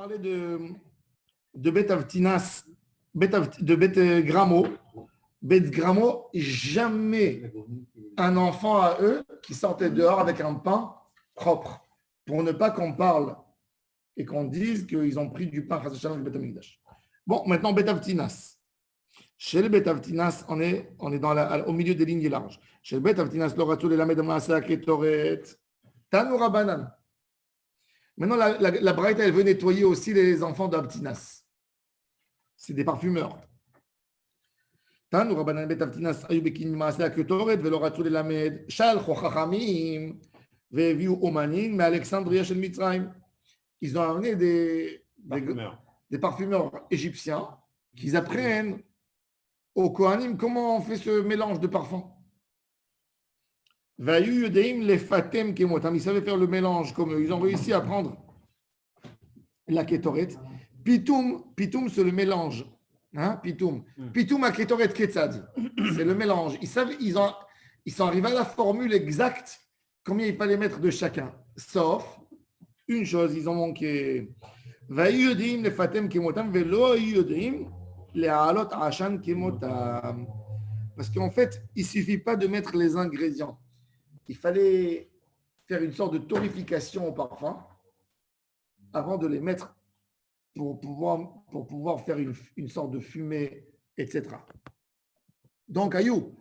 parlé de Bet Avtinas, de Bet Gramo. Bet Gramo, jamais un enfant à eux qui sortait dehors avec un pain propre, pour ne pas qu'on parle et qu'on dise qu'ils ont pris du pain du Bet Amikdash. Bon, maintenant Bet Avtinas. Chez le Bet Avtinas, on est au milieu des lignes larges. Chez le Bet Avtinas, le Ratul et la Medamasa Ketoret, Tanoura Banan. Maintenant, la Braïta, elle veut nettoyer aussi les enfants d'Avtinas. C'est des parfumeurs. Tanoura Banan Bet Avtinas, Ayubekin Masa Ketoret, Velo Ratul et la Med, Shal Chochamim, Veviu Omanin, mais Alexandria Shel Mitzrayim. Ils ont amené des parfumeurs égyptiens qui apprennent aux Kohanim comment on fait ce mélange de parfums. Ils savaient faire le mélange comme eux. Ils ont réussi à prendre la kétoret. Pitoum, c'est le mélange. Pitoum à kétoret ketzad. C'est le mélange. Ils sont arrivés à la formule exacte combien il fallait mettre de chacun. Sauf une chose, ils ont manqué. Parce qu'en fait, il ne suffit pas de mettre les ingrédients. Il fallait faire une sorte de torréfication au parfum avant de les mettre pour pouvoir faire une sorte de fumée, etc. Donc, Ayou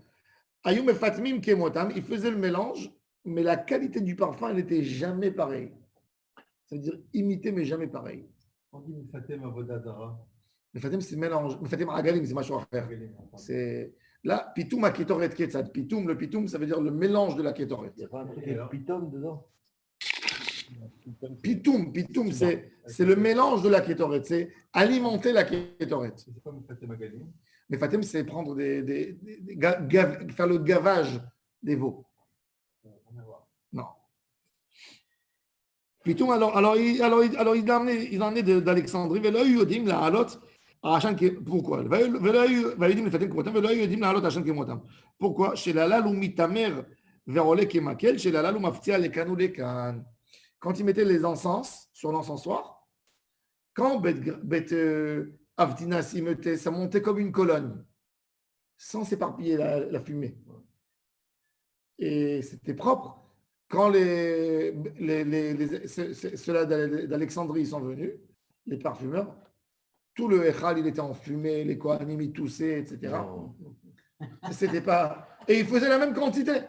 Mefatmim Kemotam, il faisait le mélange, mais la qualité du parfum n'était jamais pareille. C'est-à-dire imiter, mais jamais pareil. On dit Mefatem Avodazara. Mefatem, c'est mélange. Mefatem Agalim, c'est machin à faire. C'est... Là, Pitoum à Ketoret Ketzad. Le Pitoum, ça veut dire le mélange de la Ketoret. Il n'y a pas un truc avec Pitom dedans? Pitoum, c'est le mélange de la Ketoret. C'est alimenter la Ketoret. C'est pas Mefatem Agalim. Mefatem, c'est prendre faire le gavage des veaux. Non. Pitoum, alors ils ont amené d'Alexandrie, pourquoi? Pourquoi? Chez la lalou mitamer verolé kemakel, chez la lalou maftia les canaux les can. Quand ils mettaient les encens sur l'encensoir, quand Bet Avtinas il mettait, ça montait comme une colonne, sans s'éparpiller la fumée. Et c'était propre. Quand ceux-là d'Alexandrie sont venus, les parfumeurs, tout le Echal, il était enfumé, les Kohanim, ils toussaient, etc. C'était pas... Et ils faisaient la même quantité.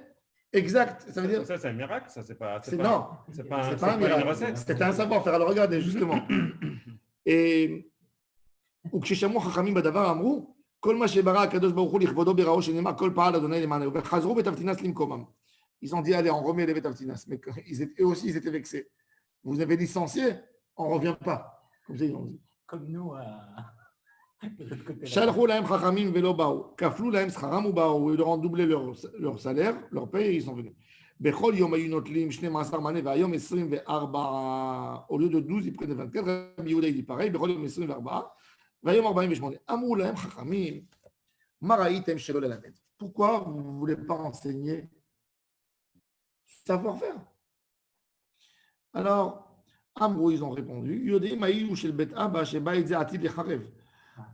Exact. Ça veut dire... Ça, c'est un miracle, ça, c'est pas un miracle. Une recette. C'était un savoir-faire. Alors, regardez, justement. Et... וכששמעו חכמים בדבר אמרו, כל מה שברא הקדוש ברוך הוא לכבודו בראו שנאמר כל פעל אדוני למענהו וחזרו בית אבטינס למקומם. Ils ont dit, allez, on remet les Bet Avtinas. Mais eux aussi, ils étaient vexés. Vous avez licencié, on ne revient pas. Comme ça, ils ont dit. Comme nous, Shalchou lahem chachamim velo baou. Kaflou lahem scharam ou baou. Ils leur ont doublé leur salaire, leur paye, et ils sont venus. Bechol yom ayu notlim, shne masar mané, vayom 24. Au lieu de 12, ils prenaient 24. Rabbi Yehuda, il dit pareil. Bechol yom 24. Vayom 48. Amrou lahem chachamim. Maraïtem shelo lelamed. Pourquoi vous ne voulez pas enseigner savoir-faire? Alors, Amrou, ils ont répondu.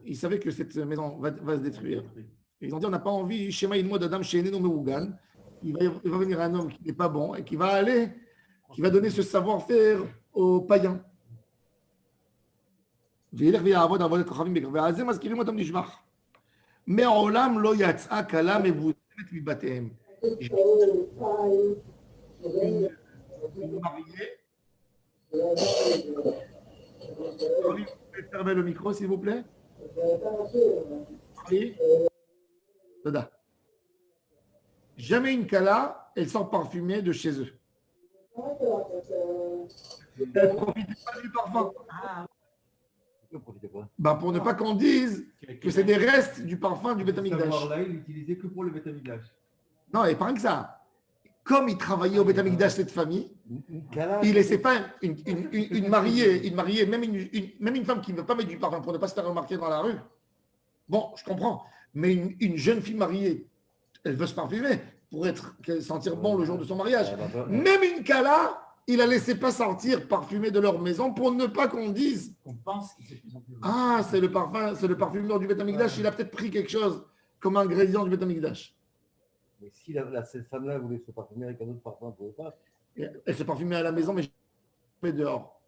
Ils savaient que cette maison va se détruire. Ils ont dit, on n'a pas envie. Il va venir un homme qui n'est pas bon et qui va donner ce savoir-faire aux païens. Mais Olam lo yatsa kala mevuzet mibatehem. Une mariée. Vous pouvez fermer le micro, s'il vous plaît. Oui. Dada. Jamais une kala, elle sort parfumée de chez eux. Elle ne profite pas du parfum. Pour ne pas qu'on dise que c'est des restes du parfum du Beth Amikdash. Ce savoir-là, il l'utilisait que pour le Beth Amikdash. Non, et pas que ça. Comme il travaillait au Beth Amikdash, cette famille, il ne laissait pas une mariée, même une femme qui ne veut pas mettre du parfum pour ne pas se faire remarquer dans la rue. Bon, je comprends. Mais une jeune fille mariée, elle veut se parfumer pour sentir bon le jour de son mariage. Même une kala, il a laissé pas sortir parfumé de leur maison pour ne pas qu'on dise On pense que c'est plus en plus. ah, c'est le parfumeur du Beth Amikdash, il a peut-être pris quelque chose comme ingrédient du Beth Amikdash. Mais si cette femme-là voulait se parfumer avec un autre parfum, elle ne pouvait pas. Elle se parfumait à la maison, mais dehors.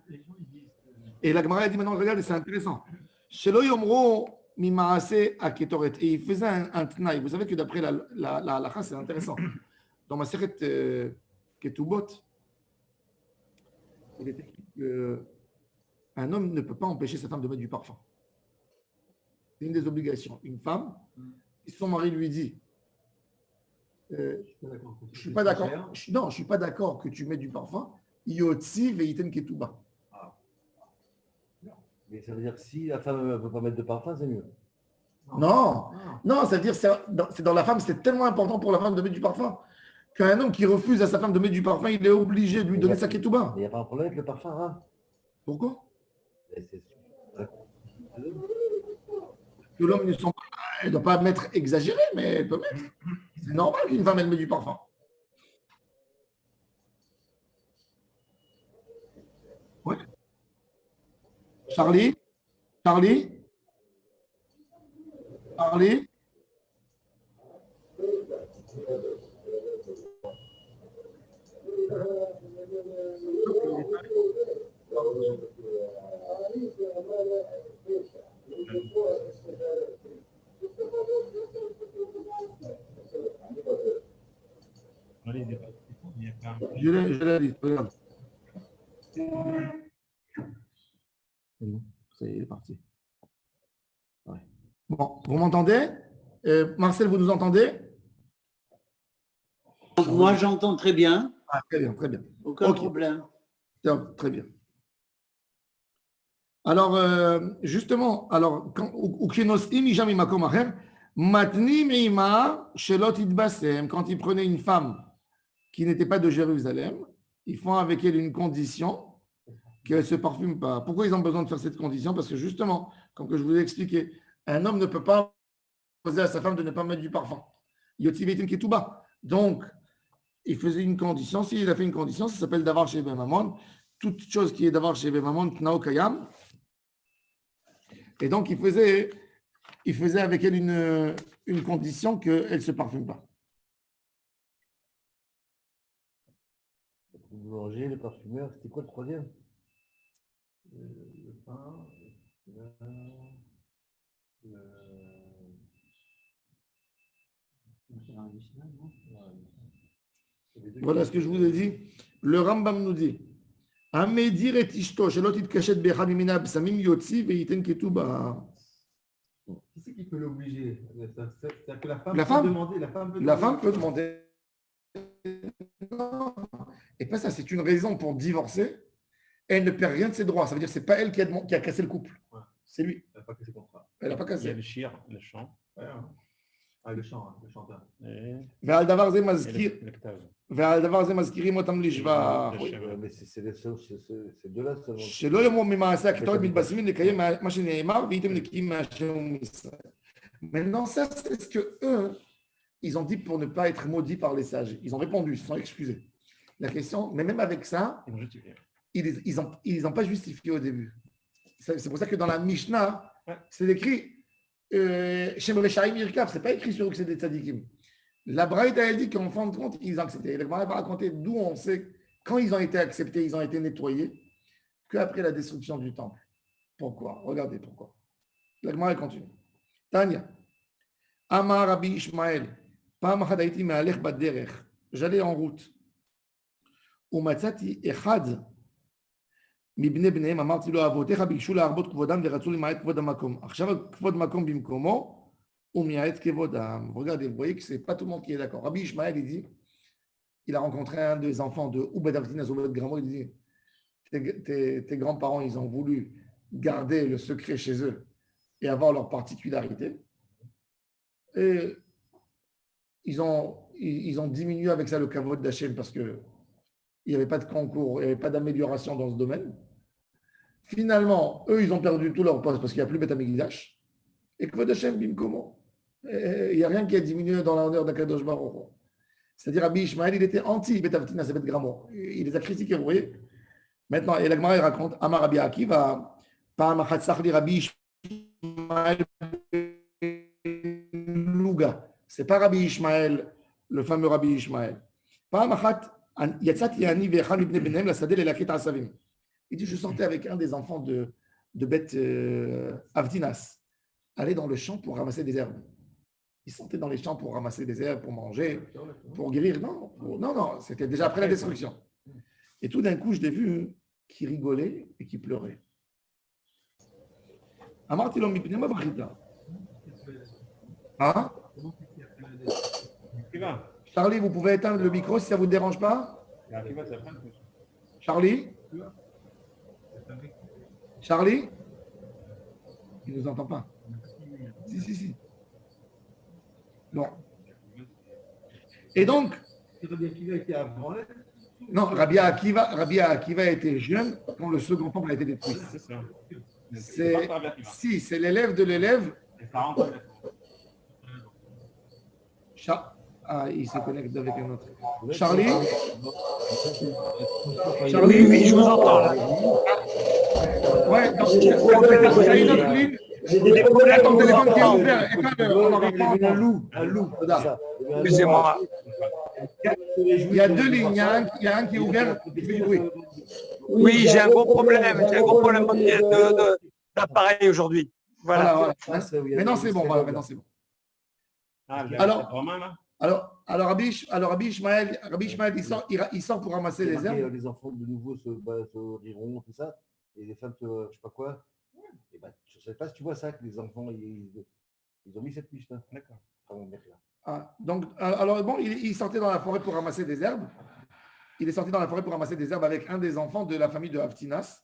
Les gens, ils disent. Et la Gemara a dit maintenant, regarde, c'est intéressant. Shelo yomro mimaase aketoret. Et il faisait un tnaï. Vous savez que d'après la halakha, c'est intéressant. Dans ma série Ketubot, il est écrit qu'un homme ne peut pas empêcher sa femme de mettre du parfum. C'est une des obligations. Une femme, si son mari lui dit je suis pas d'accord. Non, je suis pas d'accord que tu mets du parfum. Yotzi veiten ketuba. Mais ça veut dire que si la femme ne peut pas mettre de parfum, c'est mieux. Non, non, ça veut dire c'est dans la femme, c'est tellement important pour la femme de mettre du parfum qu'un homme qui refuse à sa femme de mettre du parfum, il est obligé de lui donner sa ketouba. Il n'y a pas un problème avec le parfum, hein? Pourquoi? Que l'homme ne doit pas mettre exagéré, mais elle peut mettre. C'est normal qu'une femme elle met du parfum. Ouais. Charlie? Je l'ai dit, regarde. Ça y est, il est parti. Ouais. Bon, vous m'entendez? Marcel, vous nous entendez? Moi, j'entends très bien. Ah, très bien, très bien. Aucun problème. Très bien. Alors, justement, quand ils prenaient une femme qui n'était pas de Jérusalem, ils font avec elle une condition qu'elle ne se parfume pas. Pourquoi ils ont besoin de faire cette condition? Parce que justement, comme que je vous ai expliqué, un homme ne peut pas imposer à sa femme de ne pas mettre du parfum. Donc, il faisait une condition. S'il a fait une condition, ça s'appelle d'avoir chez Mamon. Toute chose qui est d'avoir chez Mamon, Knao Kayam. Et donc, il faisait avec elle une condition qu'elle ne se parfume pas. Le boulanger, le parfumeur, c'était quoi le troisième? Le pain, Voilà ce que je vous ai dit. Le Rambam nous dit Amedir et Ishto, Shelot Itkachet Bechad Mimina Bsamim Yotzi Veiten Ketuba. Qui c'est qui peut l'obliger? C'est-à-dire que la femme peut demander. La femme peut demander. Non. Et pas ça, c'est une raison pour divorcer. Elle ne perd rien de ses droits. Ça veut dire que ce n'est pas elle qui a cassé le couple. Ouais. C'est lui. Elle n'a pas cassé le contrat. Elle n'a pas cassé. Il y a le chir, le chant. Ouais, hein. Ah, le chant, hein, le chanteur. ועל דבר זה מזכיר, ועל דבר זה מזכירים אותם לשווה. Mais c'est deux-là seulement. שלא יאמרו ממעשה הקטורת מתבשמים לקיים מה שנאמר והייתם נקיים מהשם ומישראל. Maintenant, ça, c'est ce que eux, ils ont dit pour ne pas être maudits par les sages. Ils ont répondu, ils se sont excusés. La question, mais même avec ça, ils n'ont pas justifié au début. C'est pour ça que dans la Mishnah, c'est écrit Shem Reshaim Yirkav, c'est pas écrit sur eux que c'est des tzadikim. La Braïda a dit qu'en fin de compte, ils ont accepté. La Braïda va raconter d'où on sait, quand ils ont été acceptés, ils ont été nettoyés, qu'après la destruction du temple. Pourquoi? Regardez pourquoi. La Braïda continue. Tanya, Amar Rabbi Ishmael, Pam Hadaiti Me'alech Baderech, j'allais en route. Umatzati Echad, מבני בניהם אמרתי לו אבותיך ביקשו להרבות כבודם ורצו למעט כבוד המקום. עכשיו כבוד מקום במקומו ומייעט כבודם. Regardez, vous voyez que c'est pas tout le monde qui est d'accord. Rabbi Ishmael, il dit, il a rencontré un des enfants de Ubed Avtina Zobed Gramo, il dit, tes grands-parents, ils ont voulu garder le secret chez eux et avoir leur particularité. Et ils ont diminué avec ça le kavod d'Hachem parce que il n'y avait pas de concours, il n'y avait pas d'amélioration dans ce domaine. Finalement, eux, ils ont perdu tout leur poste parce qu'il n'y a plus Beth Amikdash. Et Kvod Hashem Bimkomo. Il n'y a rien qui a diminué dans l'honneur d'Akadosh Baruch Hu. C'est-à-dire, Rabbi Ishmael, il était anti-Bet Avtinas et Bet Gramo. Il les a critiqués, vous voyez. Maintenant, et la Gemara, il raconte, Amar Rabbi Akiva, Pa'am achat sachli Rabbi Ishmael Luga. C'est pas Rabbi Ishmael, le fameux Rabbi Ishmael. Pa'am achat, yatzati ani ve'echad ibn benem la sadel et la ket asavim. Il dit, je sortais avec un des enfants de Bet Avtinas, aller dans le champ pour ramasser des herbes. Ils sortaient dans les champs pour ramasser des herbes, pour manger, pour guérir. Non, c'était déjà après la destruction. Et tout d'un coup, je l'ai vu qui rigolait et qui pleurait. Amartilo mipnema bachita. Hein? Charlie, vous pouvez éteindre le micro si ça ne vous dérange pas? Charlie? Charlie? Il ne nous entend pas. Si. Non. Et donc, non, Rabbi Akiva était jeune quand le second temple a été détruit. C'est l'élève de l'élève. Il se connecte avec un autre. Charlie? Charlie? Oui, je vous entends là. Ouais, donc, il y a une autre ligne. J'ai des problèmes. Ton téléphone qui est ouvert. Un loup. Excusez-moi. Il y a deux lignes. Il y a un qui est ouvert. Oui, j'ai un gros problème. J'ai un gros problème d'appareil aujourd'hui. Voilà. Maintenant, c'est bon. Maintenant, c'est bon. Alors, Rabbi Ishmael, il sort pour ramasser les herbes. Les enfants de nouveau se riront, tout ça. Et les femmes, je sais pas quoi. Et ben, je ne sais pas si tu vois ça, que les enfants, ils ont mis cette Mishnah. D'accord. Donc, alors bon, il sortait dans la forêt pour ramasser des herbes. Il est sorti dans la forêt pour ramasser des herbes avec un des enfants de la famille de Avtinas.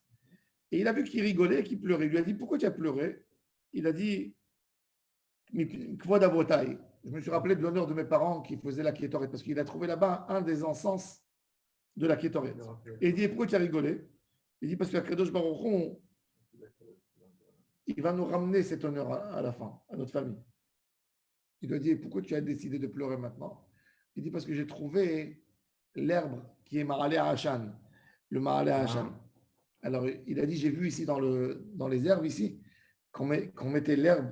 Et il a vu qu'il rigolait et qu'il pleurait. Il lui a dit, pourquoi tu as pleuré? Il a dit, Kvod Avotai. Je me suis rappelé de l'honneur de mes parents qui faisaient la Kétoret, parce qu'il a trouvé là-bas un des encens de la Kétoret. Et il dit, pourquoi tu as rigolé? Il dit, parce que Kadosh Baruch Hu, il va nous ramener cet honneur à la fin, à notre famille. Il lui a dit, pourquoi tu as décidé de pleurer maintenant? Il dit, parce que j'ai trouvé l'herbe qui est Mahalé Hachan, le Mahalé Hachan. Alors, il a dit, j'ai vu ici dans les herbes, ici, qu'on mettait l'herbe,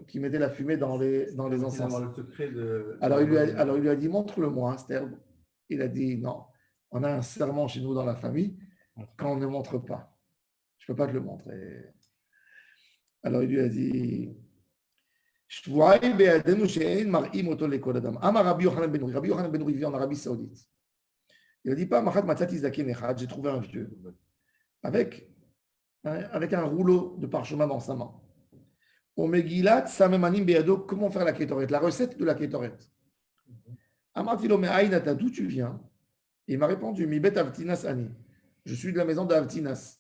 qui mettait la fumée dans les encens. Alors, il lui a dit, montre-le-moi, cette herbe. Il a dit, non, on a un serment chez nous dans la famille, quand on ne montre pas. Je ne peux pas te le montrer. Alors, il lui a dit, Rabbi Yochanan ben Nouri vit en Arabie Saoudite. Il a dit, pas, j'ai trouvé un vieux avec un rouleau de parchemin dans sa main. Comment faire la kétoret? La recette de la kétoret. D'où tu viens? Il m'a répondu, Mi bet Avtinas ani. Je suis de la maison d'Avtinas.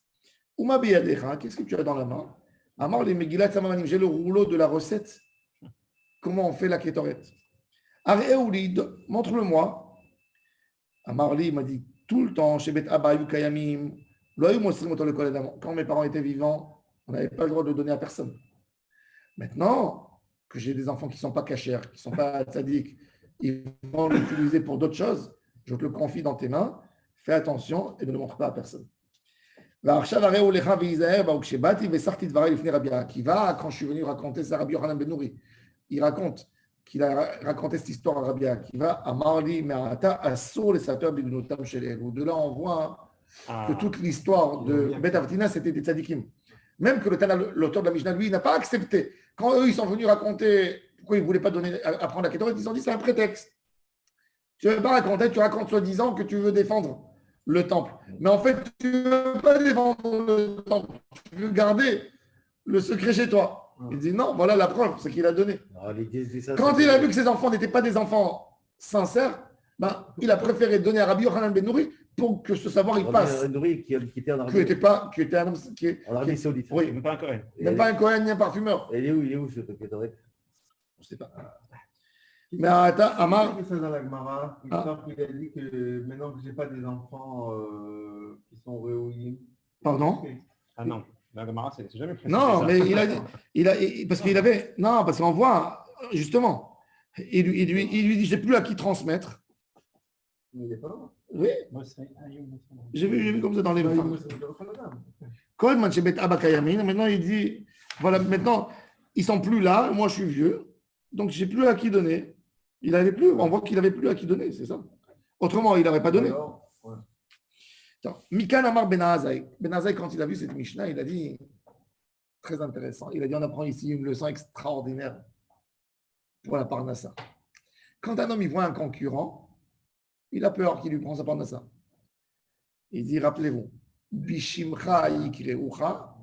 Uma beyadecha, qu'est-ce que tu as dans la main? Amar le Megillat Samamanim, j'ai le rouleau de la recette. Comment on fait la kétoret? Areoulid, montre-le-moi. Amarli, il m'a dit tout le temps, chez Bet Abayou Kayamim, quand mes parents étaient vivants, on n'avait pas le droit de le donner à personne. Maintenant que j'ai des enfants qui ne sont pas cachers, qui ne sont pas tzaddik, ils vont l'utiliser pour d'autres choses, je te le confie dans tes mains, fais attention et ne le montre pas à personne. Quand je suis venu raconter ça à Rabbi Yochanan ben Nouri, il raconte qu'il a raconté cette histoire à Rabbi Akiva, à Marli, Me'ata, Assur, les sateurs b'ibnotam shelelu. De là, on voit que toute l'histoire de Bet Avtina, c'était des tzadikim. Même que l'auteur de la Mishnah, lui, n'a pas accepté. Quand eux, ils sont venus raconter pourquoi ils ne voulaient pas apprendre la Kétoret, ils ont dit c'est un prétexte. Tu ne veux pas raconter, tu racontes soi-disant que tu veux défendre le temple. Mais en fait, tu ne veux pas défendre le temple. Tu veux garder le secret chez toi. Il dit non, voilà la preuve, c'est qu'il a donné. Quand il a vu que ses enfants n'étaient pas des enfants sincères, il a préféré donner à Rabbi Yochanan ben Nouri pour que ce savoir il passe. Nouri qui était en Arabie. Qui était un homme qui est en Arabie Saoudite. Oui. Même pas un Cohen. Même pas un Cohen, ni un parfumeur. Il est où ce Kétoret? Je ne sais pas. Mais attends, Amar. Il y a ça dans la Gemara. Il a dit que maintenant que je n'ai pas des enfants qui sont réunis. Pardon? Ah non. La Gemara, c'est jamais précisé. Non, mais il a parce qu'il avait. Non, parce qu'on voit, justement, Il lui dit, je n'ai plus à qui transmettre. Il est pas là. Oui, j'ai vu comme ça dans les femmes. Maintenant, il dit, voilà, maintenant, ils ne sont plus là, moi je suis vieux, donc je n'ai plus à qui donner. Il avait plus, on voit qu'il n'avait plus à qui donner, c'est ça. Autrement, il n'aurait pas donné. Mikan Amar Ben Azai. Ben Azai, quand il a vu cette Mishnah, il a dit, très intéressant, il a dit, on apprend ici une leçon extraordinaire pour la Parnassa. Quand un homme il voit un concurrent, il a peur qu'il lui prenne sa Parnassa. Il dit, rappelez-vous, Bishimcha yikreucha,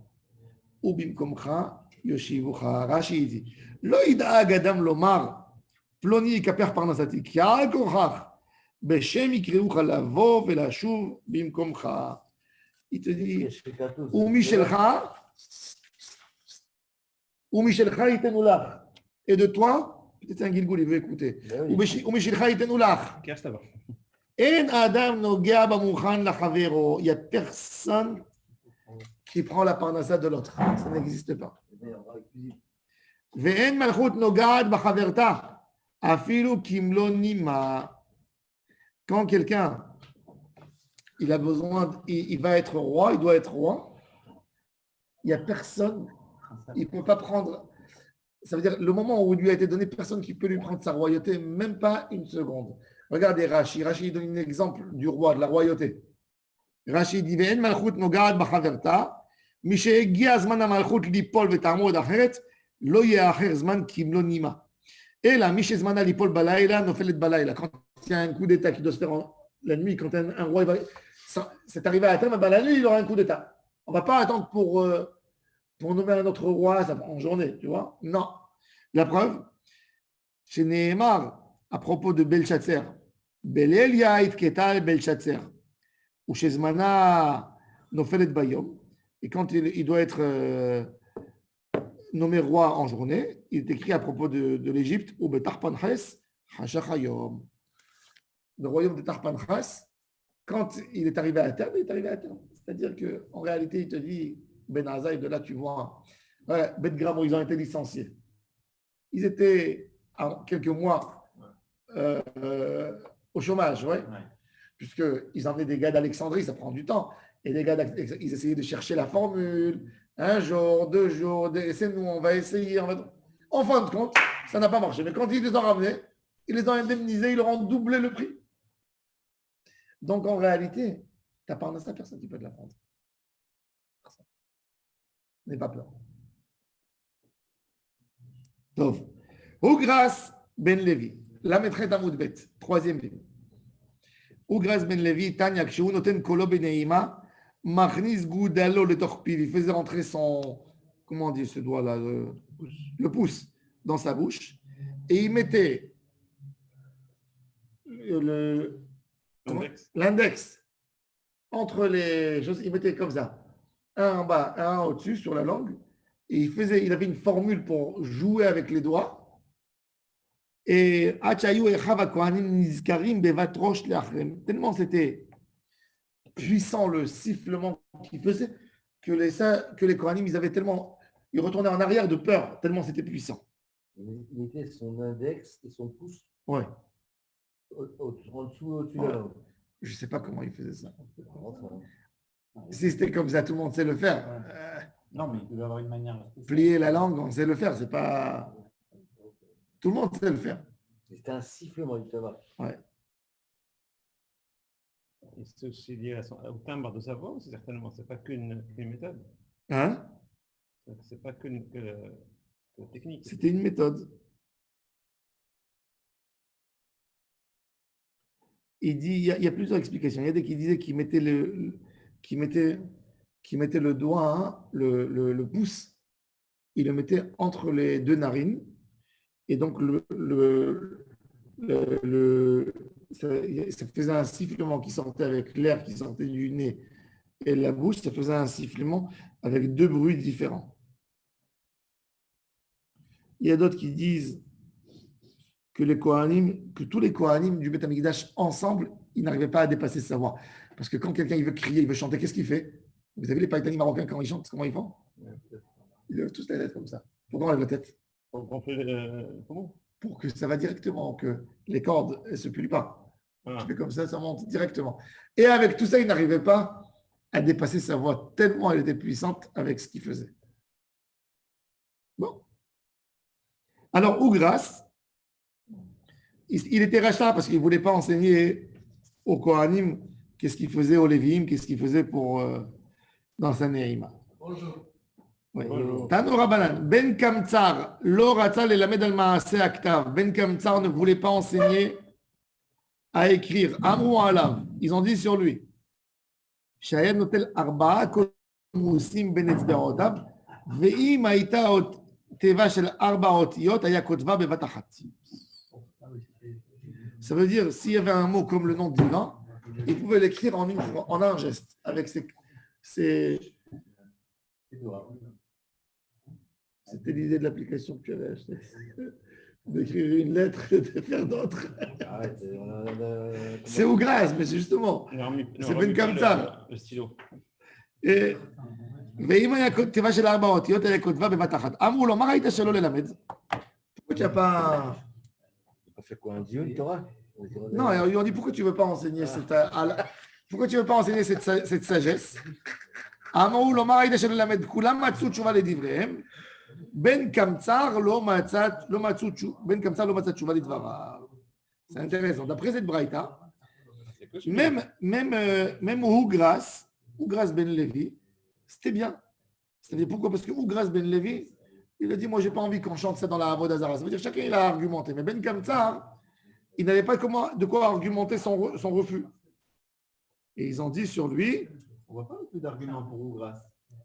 ou bimkomcha yoshivucha. Rashi dit, Lo yid'ag adam lomar, ploni yikaper parnassati, ki al kochach, beshem yikreucha lavo velashuv bimkomcha. Il te dit, ou mishelcha yitenulach. Et de toi, peut-être un Gilgoul, il veut écouter. Ou mishelcha yitenulach. Il n'y a personne qui prend la parnassa de l'autre. Ça n'existe pas. Quand quelqu'un il a besoin, il va être roi, il doit être roi, il n'y a personne, il ne peut pas prendre. Ça veut dire le moment où il lui a été donné, personne qui peut lui prendre sa royauté, même pas une seconde. Regardez Rashi. Rashi donne un exemple du roi, de la royauté. Rashi dit Ve'en malchut nogad b'chaverta, mishe'egia zman ha'malchut lipol ve'ta'amod acheret, lo ye'acher zman kimlo nima. Et là, mishe'zman lipol balayla, nofelet balayla. Quand il y a un coup d'État qui doit se faire la nuit, quand un roi va, c'est arrivé à terme, la nuit, il aura un coup d'État. On ne va pas attendre pour nommer un autre roi, ça prend en journée, tu vois. Non. La preuve, chez Nehemar, à propos de Belshazzar, Belel Yait Ketal Belshazzar, ou chez Zmana Nofelet Bayom, et quand il doit être nommé roi en journée, il est écrit à propos de l'Égypte, ou Betarpanches Hashachayom. Le royaume de Tarpanchas, quand il est arrivé à terme, il est arrivé à terme. C'est-à-dire qu'en réalité, il te dit, Ben Azaï, de là tu vois, ouais, Bet Gramo, ils ont été licenciés. Ils étaient en quelques mois au chômage, ouais. Puisqu'ils emmenaient des gars d'Alexandrie, ça prend du temps. Et les gars, ils essayaient de chercher la formule. Un jour, 2 jours, c'est nous, on va essayer. En fin de compte, ça n'a pas marché. Mais quand ils les ont ramenés, ils les ont indemnisés, ils leur ont doublé le prix. Donc en réalité, tu n'as pas un personne qui peut te la prendre. N'aie pas peur. Tov. Ougras Ben Levi. La maîtresse d'Amoudbet. 3e ligne. Ougras Ben Levi, Tanya Kshu, Noten Kolo Beneima, Machnis Goudalo le Torpiv. Il faisait rentrer son, comment on dit ce doigt-là, le pouce dans sa bouche. Et il mettait l'index entre les choses. Il mettait comme ça. Un en bas, un au-dessus sur la langue. Et il avait une formule pour jouer avec les doigts. Et tellement c'était puissant le sifflement qu'il faisait que les Kohanim, ils retournaient en arrière de peur, tellement c'était puissant. Il mettait son index et son pouce Ouais. en dessous au-dessus de la langue. Je ne sais pas comment il faisait ça. Si c'était comme ça, tout le monde sait le faire. Non, mais il doit avoir une manière. Plier la langue, on sait le faire. C'est pas. Tout le monde sait le faire. C'était un sifflement, justement. Ouais. Et c'est aussi lié au timbre de sa voix, certainement. C'est pas qu'une méthode. Hein? C'est pas que technique. C'était une méthode. Il dit, il y a plusieurs explications. Il y a des qui disaient qu'il mettait le doigt, hein, le pouce, il le mettait entre les 2 narines. Et donc, ça faisait un sifflement qui sortait avec l'air qui sortait du nez et la bouche. Ça faisait un sifflement avec 2 bruits différents. Il y a d'autres qui disent que tous les Kohanim du Beth Amikdash ensemble, ils n'arrivaient pas à dépasser sa voix. Parce que quand quelqu'un il veut crier, il veut chanter, qu'est-ce qu'il fait? Vous avez les païtanis marocains quand ils chantent, comment ils font? Ils lèvent tous la tête comme ça. Pourquoi on lève la tête? On fait comment? pour que ça va directement, que les cordes ne se plient pas. Voilà. Tu fais comme ça monte directement. Et avec tout ça, il n'arrivait pas à dépasser sa voix tellement elle était puissante avec ce qu'il faisait. Bon. Alors, Ougras, il était rachat parce qu'il ne voulait pas enseigner aux Kohanim qu'est-ce qu'il faisait aux Lévi'im, qu'est-ce qu'il faisait pour dans sa Ne'ima. Tano Rabbanan, Ben Kamtsar, lo ratza lelamed al ma'aseh aktav. Ben Kamtsar ne voulait pas enseigner à écrire. Amrou alav, ils ont dit sur lui. Shayad notel arba'a kol musim ben etzberotav, ve'im haïta teva shel arba otiyot haya kotva bevat achat. Ça veut dire, s'il y avait un mot comme le nom divin, il pouvait l'écrire en un geste, avec ses... C'était l'idée de l'application que tu avais achetée. D'écrire une lettre et de faire d'autres. C'est Ougras, mais c'est justement. C'est Ben Kamtsar. Le stylo. Et ואם היה כתיבה של 4 אותיות, היה כותבה בבת אחת. אמרו לו, מה ראית שלא ללמד? Pourquoi tu n'as pas... On fait quoi, un dieu, une Torah? Non, ils lui ont dit, pourquoi tu ne veux pas enseigner pourquoi tu veux pas enseigner cette sagesse? אמרו לו, מה ראית שלא ללמד? כולם מצאו תשובה לדבריהם. בן קמצר לא מצא תשובה לדבריו. C'est intéressant. D'après cette braïta, même Ougras Ben Levi, c'était bien. C'est-à-dire pourquoi? Parce que Ougras Ben Levi, il a dit, moi, j'ai pas envie qu'on chante ça dans la Avodah Zarah. Ça veut dire chacun, il a argumenté. Mais Ben Kamtsar, il n'avait pas de quoi argumenter son refus. Et ils ont dit sur lui... On voit pas plus d'arguments pour Ougras.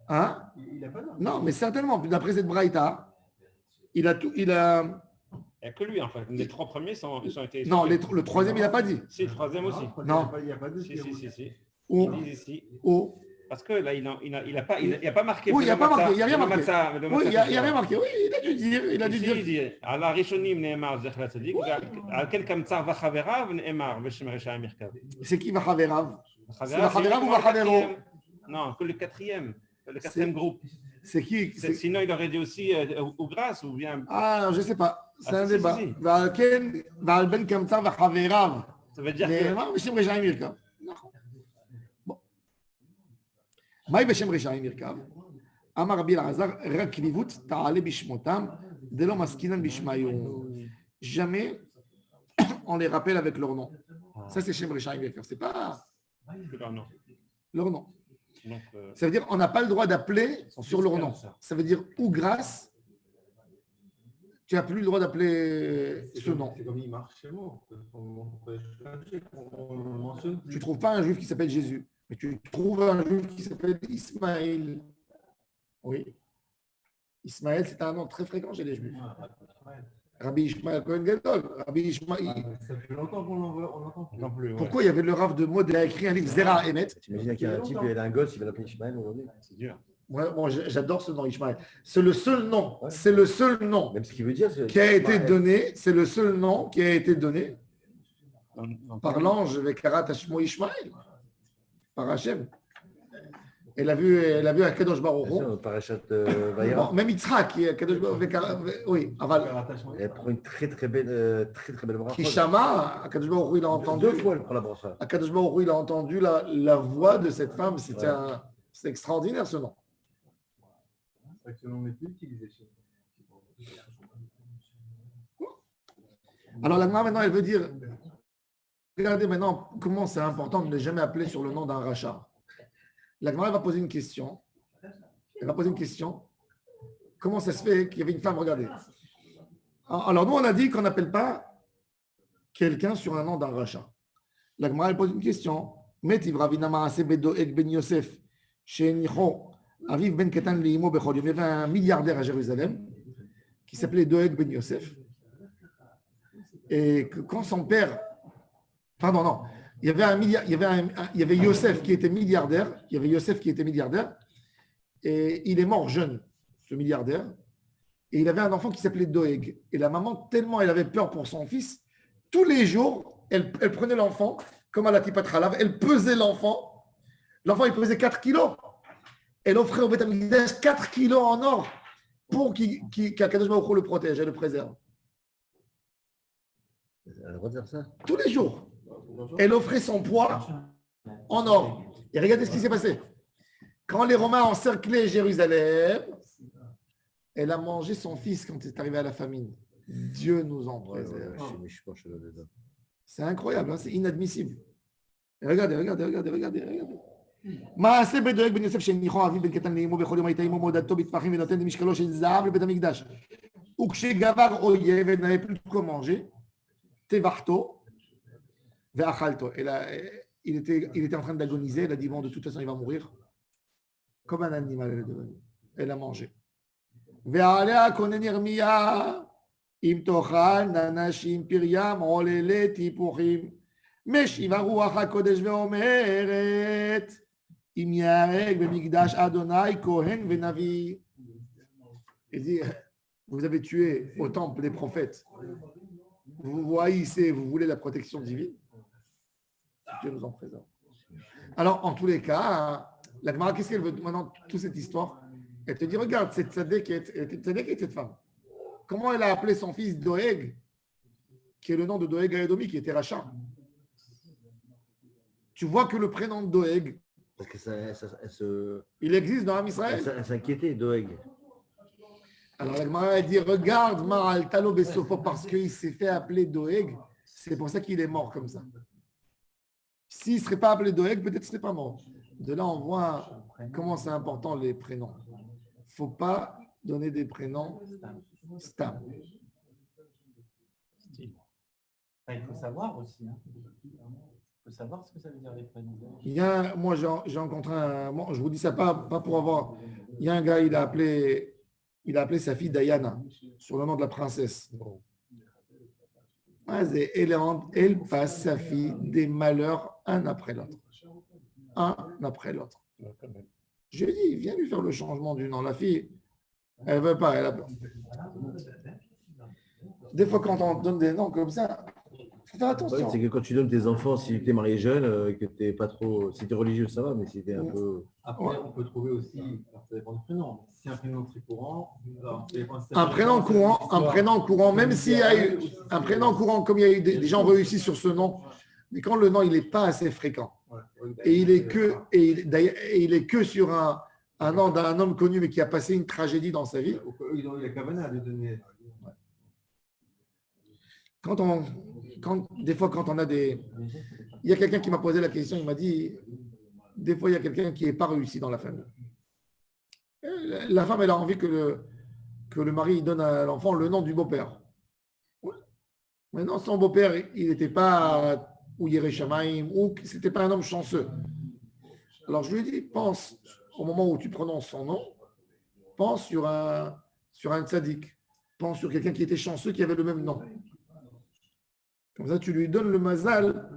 Hein? Il a pas d'argument. Non, mais certainement. D'après cette braïta, il a... Il n'y a que lui, en fait. Les 3 premiers ils ont été... Non, le troisième, il n'a pas dit. Si, le 3e aussi. Non. Il n'y a pas de Si. Où? Ils disent ici. Où? Parce que là, il n'a pas marqué. Oui, il n'y a pas marqué. Il n'y a rien marqué. Oui, il n'y a rien rien marqué. Oui, il a dû dire. Il a dû dire. Il dit, à la Rishonim Ne'emar Zechra Tzadik, à quel Kamtsar Vachaverav Ne'emar Veshem Resha Mirkav. C'est qui Vachaverav? C'est Vachaverav Vachaverav ou Vachavero? Non, que le 4e groupe. C'est qui? Sinon, il aurait dit aussi Ougras ou bien. Ah, je ne sais pas. C'est un si, débat. si. Val Ben Kamtsar Vachaverav. Ça veut dire que. Ne'emar Veshem Resha Mirkav. מהי בשם רשעים ירכב? אמר רבי אלעזר, רק ניווט תעלה בשמותם, דלא מסכינן בשמיון. Jamais on les rappelle avec leur nom. Ça, c'est Shem Rechaim Yirkav. C'est pas leur nom. Donc, ça veut dire on n'a pas le droit d'appeler sur leur nom. Ça veut dire Ougras, tu n'as plus le droit d'appeler ce nom. C'est comme il marche chez moi. Tu ne trouves pas un juif qui s'appelle Jésus. Mais tu trouves un juif qui s'appelle Ismaël. Oui. Ismaël, c'est un nom très fréquent chez les juifs. Rabbi Ishmael Cohen Gadol. Rabbi Ishmael. Ça fait longtemps qu'on l'entend plus. Pourquoi il y avait le Rav de Maud qui a écrit un livre Zera Emet? T'imagines qu'il y a un type, il a un gosse, il va l'appeler Ishmael aujourd'hui. c'est dur. Ouais, bon, j'adore ce nom, Ishmael. C'est le seul nom. C'est le seul nom Même ce qu'il veut dire, qui a été donné. C'est le seul nom qui a été donné par l'ange avec Karat Hashmo Ishmael. Par Hachem. Elle a vu Akadosh Baruch Hu. Parachat Vayera. Même Yitzhak, qui est Akadosh Baruch Hu. Oui, Aval. Elle prend une très belle bracha. Kishama, Akadosh Baruch Hu, il a entendu. 2 fois, elle prend la bracha. Akadosh Baruch Hu, il a entendu la voix de cette femme. C'est extraordinaire ce nom. C'est que ce nom n'est plus utilisé chez nous. Alors la Gemara maintenant, elle veut dire. Regardez maintenant comment c'est important de ne jamais appeler sur le nom d'un rachat. La Gemara va poser une question. Elle va poser une question. Comment ça se fait qu'il y avait une femme? Regardez. Alors nous, on a dit qu'on n'appelle pas quelqu'un sur un nom d'un rachat. La Gemara, elle pose une question. Metiv Ravina Maase Bedoeg Ben Yosef Shenicho Aviv Ben Ketan Liimo Bechol. Il y avait un milliardaire à Jérusalem qui s'appelait Doeg Ben Yosef. Et que quand son père... Pardon, non. Il y avait Yosef qui était milliardaire. Il y avait Yosef qui était milliardaire. Et il est mort jeune, ce milliardaire. Et il avait un enfant qui s'appelait Doeg. Et la maman, tellement elle avait peur pour son fils, tous les jours, elle prenait l'enfant, comme à la Tipat Halav, elle pesait l'enfant. L'enfant, il pesait 4 kilos. Elle offrait au Beth Amikdash 4 kilos en or pour qu'Akadosh Baruch Hu le protège et le préserve. Elle a le droit de faire ça. Tous les jours. Elle offrait son poids en or. Et regardez ce qui s'est passé. Quand les Romains encerclaient Jérusalem, elle a mangé son fils quand c'est arrivé à la famine. Dieu nous en préserve. C'est incroyable, hein, c'est inadmissible. Et regardez. מעשה בדואג בן יוסף שהניחו אביו בן קטן לאמו בכל יום הייתה אמו מודדתו בטפחים ונותן למשקלו של זהב לבית המקדש. וכשגבר אויב n'avait plus de quoi manger, טבחתו ואכלתו. Il était en train d'agoniser, elle a dit bon de toute façon il va mourir. Comme un animal elle est devenue. Elle a mangé. ועליה כונן ירמיה אם תאכלנה נשים פריים עוללי טיפוחים משיבה רוח הקודש ואומרת אם ייהרג במקדש אדוני כהן ונביא. Il dit, vous avez tué au temple les prophètes. Vous voyez, vous voulez la protection divine. Dieu nous en préserve. Alors, en tous les cas, la Gemara, qu'est-ce qu'elle veut maintenant, toute cette histoire? Elle te dit, regarde, cette tzaddik est cette femme. Comment elle a appelé son fils Doeg, qui est le nom de Doeg Aedomi, qui était rachat. Tu vois que le prénom de Doeg, parce que il existe dans l'âme Israël. Elle s'inquiétait, Doeg. Alors la Gemara dit, regarde Ma'al Talo Besofo, parce qu'il s'est fait appeler Doeg, c'est pour ça qu'il est mort comme ça. S'il ne serait pas appelé Doeg, peut-être qu'il ne serait pas mort. De là, on voit comment c'est important les prénoms. Il ne faut pas donner des prénoms stables. Il faut savoir aussi. Hein. Il faut savoir ce que ça veut dire les prénoms. Moi, j'ai rencontré je vous dis ça pas pour avoir. Il y a un gars, il a appelé sa fille Diana, sur le nom de la princesse. Elle passe sa fille des malheurs un après l'autre. Un après l'autre. Je lui ai dit, viens lui faire le changement du nom. La fille, elle ne veut pas, elle a peur. Des fois, quand on donne des noms comme ça, il faut faire attention. C'est que quand tu donnes tes enfants, si tu es marié jeune, que tu n'es pas trop. Si tu es religieux, ça va, mais si tu es un peu. Après, on peut trouver aussi, ça dépend du prénom. Si un prénom très courant, un prénom courant, même s'il y a eu un prénom courant, comme il y a eu des gens réussis sur ce nom, mais quand le nom il n'est pas assez fréquent, et il est que sur un nom d'un homme connu, mais qui a passé une tragédie dans sa vie. Ils ont eu la cavana de donner. Des fois, quand on a des. Il y a quelqu'un qui m'a posé la question, il m'a dit, des fois, il y a quelqu'un qui n'est pas réussi dans la famille. La femme, elle a envie que le mari donne à l'enfant le nom du beau-père. Maintenant, son beau-père, il n'était pas ou Yereshamaim, ou ce n'était pas un homme chanceux. Alors, je lui ai dit, pense, au moment où tu prononces son nom, pense sur un tzaddik. Pense sur quelqu'un qui était chanceux, qui avait le même nom. Comme ça, tu lui donnes le mazal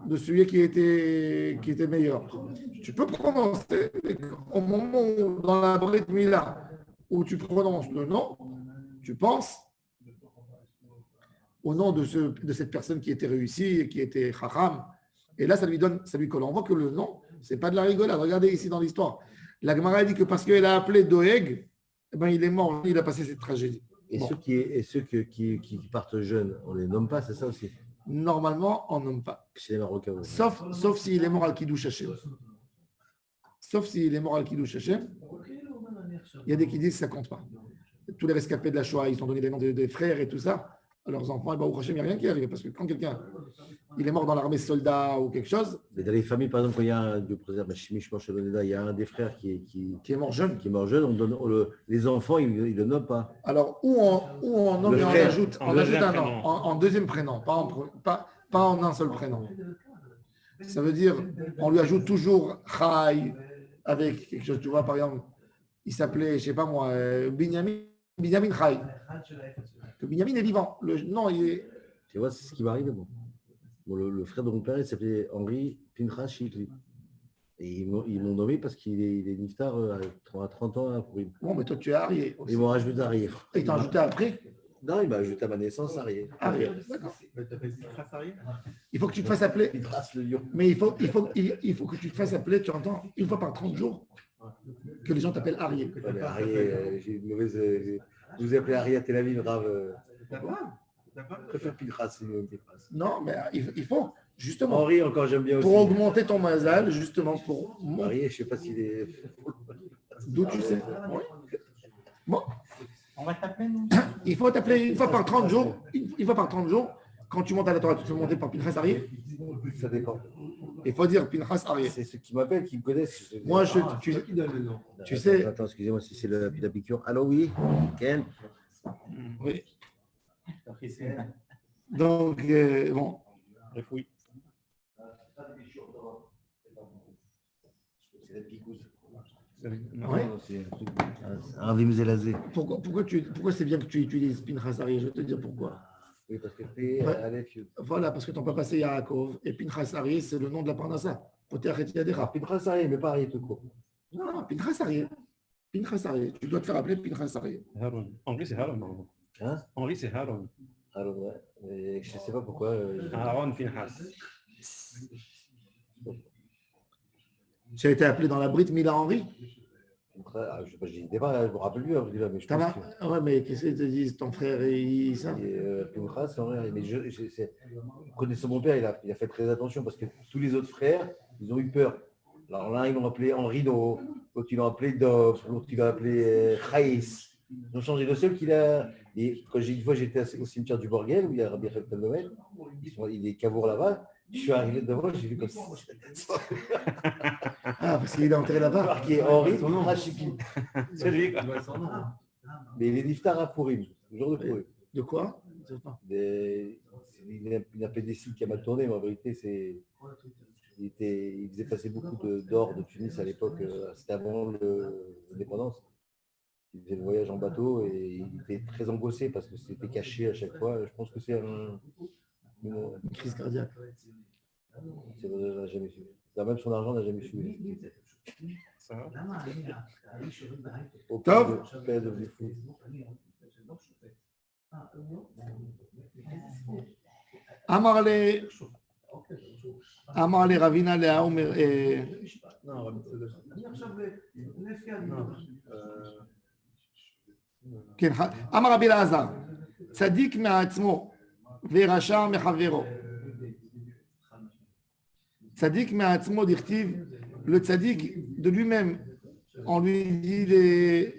de celui qui était meilleur. Tu peux prononcer au moment où, dans la Brit Mila, où tu prononces le nom, tu penses au nom de cette personne qui était réussie et qui était chacham. Et là, ça lui colle. On voit que le nom, ce n'est pas de la rigolade. Regardez ici dans l'histoire. La Gemara dit que parce qu'elle a appelé Doeg, il est mort, il a passé cette tragédie. Et ceux qui partent jeunes, on ne les nomme pas, c'est ça aussi? Normalement, on ne nomme pas. Chez les Marocains. Sauf s'il est mort al Kiddush Hashem. Sauf s'il est mort al Kiddush Hashem. Il y a des qui disent que ça ne compte pas. Tous les rescapés de la Shoah, ils ont donné les noms des frères et tout ça à leurs enfants. Et au Hashem, il n'y a rien qui est arrivé. Parce que quand quelqu'un il est mort dans l'armée soldat ou quelque chose. Mais dans les familles, par exemple, quand il y a un, il y a un des frères qui est mort jeune. Les enfants, ils ne le nomment pas. Alors, où on nomme et on ajoute un nom en deuxième prénom, pas en un seul prénom. Ça veut dire, on lui ajoute toujours Chai avec quelque chose. Tu vois, par exemple, il s'appelait, je ne sais pas moi, Binyamin Chai. Que Binyamin est vivant. Non, il est. Tu vois, c'est ce qui va arriver. Bon, le frère de mon père, il s'appelait Henri Pinchas Chikli. Et ils m'ont nommé parce qu'il est niftar à 30 ans à Purim. Bon, mais toi, tu es Arié. Ils m'ont rajouté Arié. Et ils t'ont ajouté après? Non, il m'a ajouté à ma naissance Arié. Arié, d'accord. Il faut que tu te fasses appeler. Mais il faut que tu te fasses appeler, tu entends, une fois par 30 jours, que les gens t'appellent Arié. Ouais, Arié, j'ai une mauvaise. Je vous ai appelé Arié à Tel Aviv, grave. Je préfère Pinchas, c'est mieux que Pinchas. Non, mais il faut, justement, Henri, encore, j'aime bien aussi. pour augmenter ton mazal, justement, pour. Henri, je ne sais pas s'il est. D'où tu sais. Ouais. Bon, On va t'appeler, nous. il faut t'appeler une fois par 30 jours. Une fois par 30 jours, quand tu montes à la Torah, tu te fais monter par Pinchas Arié. Ça dépend. Il faut dire Pinchas Arié. C'est ceux qui m'appellent, qui me connaissent. Moi, tu donne le nom. sais. Attends, excusez-moi si c'est la piqûre. Allô, oui Ken. Oui. Donc, bon. Oui. C'est la picouse. Ouais. C'est un Vim Zelazé. Pourquoi c'est bien que tu utilises Pinchas Arié? Je vais te dire pourquoi. Oui, parce que P, Ouais. Aleph, Yud. Voilà, parce que ton papa c'est Yaakov et Pinchas Arié, c'est le nom de la Parnassa. Poter et Yadera. Pinchas Arié, mais pas Arié tout court. Non, Pinchas Arié. Pinchas Arié. Tu dois te faire appeler Pinchas Arié. Haroun. Henri, c'est Haroun. normalement. Hein Henri, c'est Haroun. Alors, ouais. Mais je ne sais pas pourquoi. Aaron Pinchas. Tu as été appelé dans la Brit Mila Henri. Je ne sais pas, j'y étais pas, je me rappelle plus, hein, mais je pense que. Ouais, mais qu'est-ce qu'ils te disent, ton frère et ça? Pinchas, c'est vrai, mais connaissant mon père, il a fait très attention parce que tous les autres frères, ils ont eu peur. Alors l'un, ils l'ont appelé Henri, l'autre, ils l'ont appelé Dov, l'autre, il l'a appelé Chaïs. Ils ont changé. Le seul qu'il a. Et quand une fois, j'étais au cimetière du Borgel, où il y a Rabbi Raphaël Noël, il est cavour là-bas. Je suis arrivé devant, j'ai vu comme ça. Ah, parce qu'il est enterré là-bas. Marqué Henri Rachiki. C'est lui, quoi. Mais il est niftar à Pourim, le jour de Pourim. De quoi? Il a une appendicite qui a mal tourné, mais en vérité, il faisait passer beaucoup d'or de Tunis à l'époque, c'était avant l'indépendance. Il faisait le voyage en bateau et il était très angoissé parce que c'était caché à chaque fois. Je pense que c'est Une crise cardiaque. C'est vrai, on n'a jamais su. Même son argent, on n'a jamais su. Ça va. Au Top. père devenu fou. Amarle Ravina Léa Omer. אמר רבי אלעזר, צדיק מעצמו ורשע מחברו. Tzadik מעצמו דכתיב, le tzadik de lui-même, on lui dit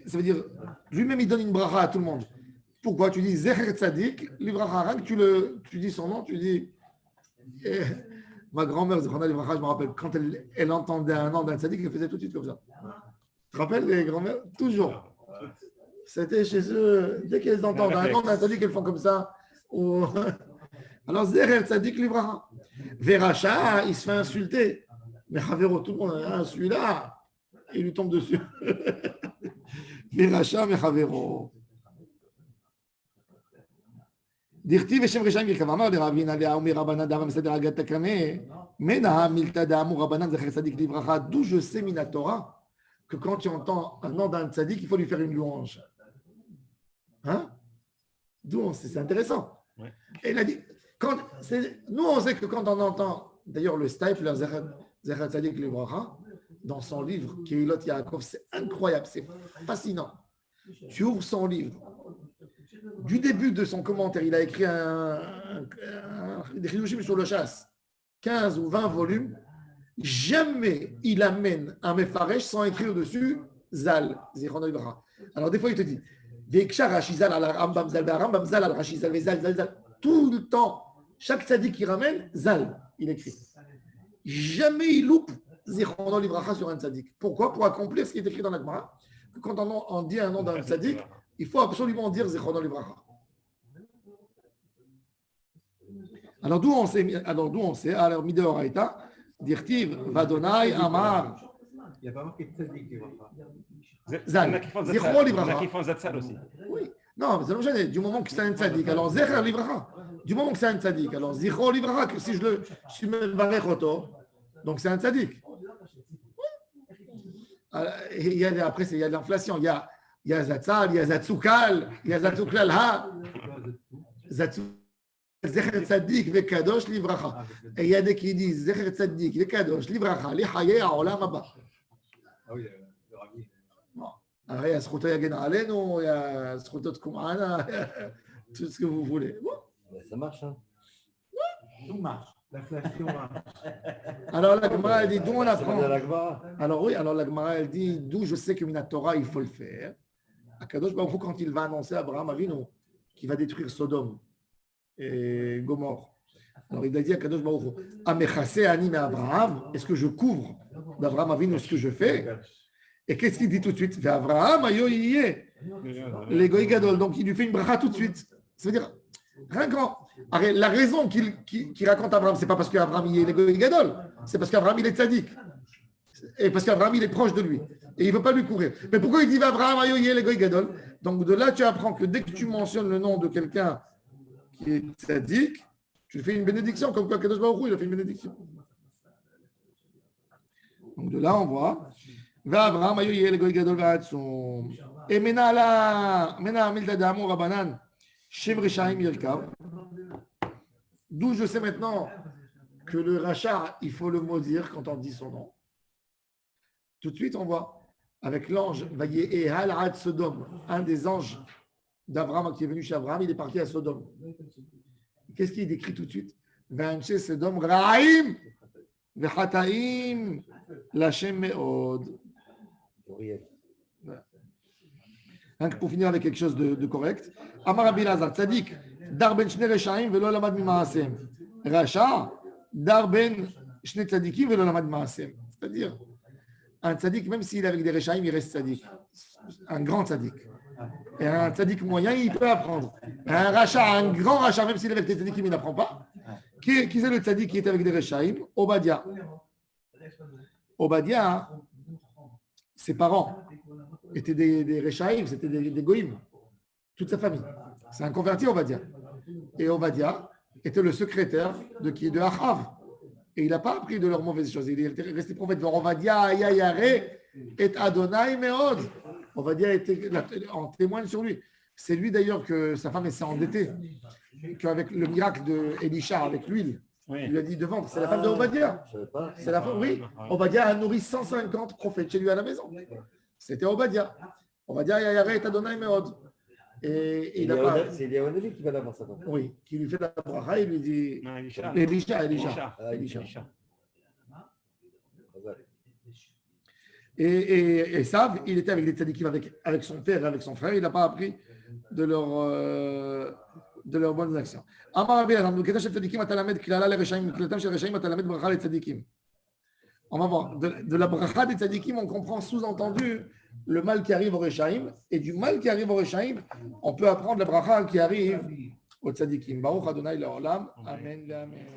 ça veut dire, lui-même il donne une bracha à tout le monde. Pourquoi? Tu dis Zecher Tzadik, l'Ibracha, tu dis son nom, tu dis. Ma grand-mère, je me rappelle, quand elle entendait un nom d'un tzadik, elle faisait tout de suite comme ça. Tu te rappelles les grand-mères? Toujours. C'était chez eux, dès qu'elles entendent un nom d'un tzadik, elles font comme ça. Alors, Zecher Tzadik l'Ibracha. Veracha, il se fait insulter. Mais Havero, tout le monde, celui-là, il lui tombe dessus. Veracha, mais Havero. דכתיב בשם רשעים ירכב, אמר לרבינה לאומי רבנן דאמר מסדר הגת הקנה, מנה מילתא דאמרו רבנן זכר צדיק לברכה, d'où je sais minatora que quand tu entends un nom d'un tzaddik, il faut lui faire une louange. Hein? D'où c'est intéressant. Ouais. Et il a dit, nous on sait que quand on entend, d'ailleurs le Stipler, Zecher Tzadik Livracha, dans son livre, Kehilot Yaakov, c'est incroyable, c'est fascinant. Tu ouvres son livre, du début de son commentaire, il a écrit des chidushim sur le chasse, 15 ou 20 volumes. Jamais il amène un mefaresh sans écrire dessus Zal, Zichron Livracha. Alors des fois il te dit, tout le temps, chaque tzaddik qui ramène, Zal, il écrit. Jamais il loupe Zichron Livracha sur un tzaddik. Pourquoi? Pour accomplir ce qui est écrit dans la Gemara. Quand on dit un nom d'un tzaddik, il faut absolument dire Zichron Livracha. Alors d'où on sait, alors Mideoraita, Dirtiv, Vadonai, Amar. Il n'y a pas marqué Tzadik, Zal, Zichron Livracha. Il y en a qui font Zatzal aussi. Oui, non, mais ça ne me gêne. Du moment que c'est un tzaddik, alors Zecher Livracha. Du moment que c'est un tzaddik, alors Zichron Livracha, que si je me varech auto, donc c'est un tzaddik. Après, il y a de l'inflation. Il y a Zatzal, il y a Zatzukal, il y a Zatzuklal Ha. Zecher Tzadik vekadosh livracha. Et il y a des qui disent Zecher Tzadik vekadosh livracha li haye ha'olam haba. Ah oui, le rabbi. Alors, il y a Sruto Yagen Alenu, il y a Sruto Tkumana, tout ce que vous voulez. Bon. Ça marche, hein? Tout marche. L'inflation marche. Alors la Gemara, elle dit d'où on C'est pas de apprend. la Gemara. Alors oui, alors la Gemara, elle dit d'où je sais que Minatora, il faut le faire. Akadosh Baruch Hu, quand il va annoncer à Abraham Avinu qu'il va détruire Sodome et Gomorre. Alors il a dit à Akadosh Baruch Hu, Amechase Ani Abraham, est-ce que je couvre d'Abraham Avinu ce que je fais? Et qu'est-ce qu'il dit tout de suite? Abraham ayo yiyeh, les goy gadol. Donc il lui fait une bracha tout de suite. Ça veut dire, rien qu'en. La raison qu'il raconte à Abraham, c'est pas parce qu'Abraham il est les goy gadol, c'est parce qu'Abraham il est tzaddik. Et parce qu'Abraham il est proche de lui. Et il ne veut pas lui courir. Mais pourquoi il dit Abraham ayo yiyeh les goy gadol? Donc de là tu apprends que dès que tu mentionnes le nom de quelqu'un qui est tzaddik, tu fais une bénédiction, comme quoi Kadosh Baruch Hu, il a fait une bénédiction. Donc de là on voit. ואברהם היו יהיה לגוי גדול ועצום. מנה מילתא דאמור רבנן, שם רשעים ירכב. D'où je sais maintenant que le rachat, il faut le maudire quand on dit son nom. Tout de suite, on voit avec l'ange, Vayehal ad Sodom, un des anges d'Abraham qui est venu chez Abraham, il est parti à Sodome. Qu'est-ce qu'il décrit tout de suite? Va'anche Sodom ra'im v'chataim lachem me'od. Pour finir avec quelque chose de correct, Amar Rabbi Lazar, tzadik, dar ben shne reshaim velo lamad mima'asem. Racha, dar ben shne tzadikim velo lamad mima'asem. C'est-à-dire, un tzadik, même s'il est avec des reshaim, il reste tzadik. Un grand tzadik. Et un tzadik moyen, il peut apprendre. Un racha, un grand racha, même s'il est avec des tzadikim, il n'apprend pas. Qui est le tzadik qui était avec des reshaim? Obadiah. Obadiah, ses parents étaient des Rechaïm, c'était des Goïm, toute sa famille. C'est un converti, Obadiah. Et Obadiah était le secrétaire de Achav. Et il n'a pas appris de leurs mauvaises choses. Il est resté prophète. Obadiah ayayare et Adonai meod. Obadiah était en témoigne sur lui. C'est lui d'ailleurs que sa femme s'est endettée, qu'avec le miracle d'Elisha, avec l'huile. Oui. Il lui a dit de vendre. C'est la femme de Obadiah. C'est la femme, oui. Obadiah a nourri 150 prophètes chez lui à la maison. C'était Obadiah. Obadiah Yayare et Adonai Meod. Et il a pas. C'est Léonélie qui va l'avoir ça. Oui, qui lui fait la bracha, il lui dit. Non, Elisha. Elisha. Et Sav, il était avec les tzadikim, avec son père et avec son frère. Il n'a pas appris de leurs bonnes actions. Amar Rabbi Lazar, בקטע של צדיקים אתה למד קללה לרשעים, מקללתם של רשעים אתה למד ברכה לצדיקים. On va voir, de la bracha des tzadikim, on comprend sous-entendu le mal qui arrive au Rechaim, et du mal qui arrive au Rechaim, on peut apprendre la bracha qui arrive aux tzadikim. Baruch Adonai Leolam. Amen. Amen.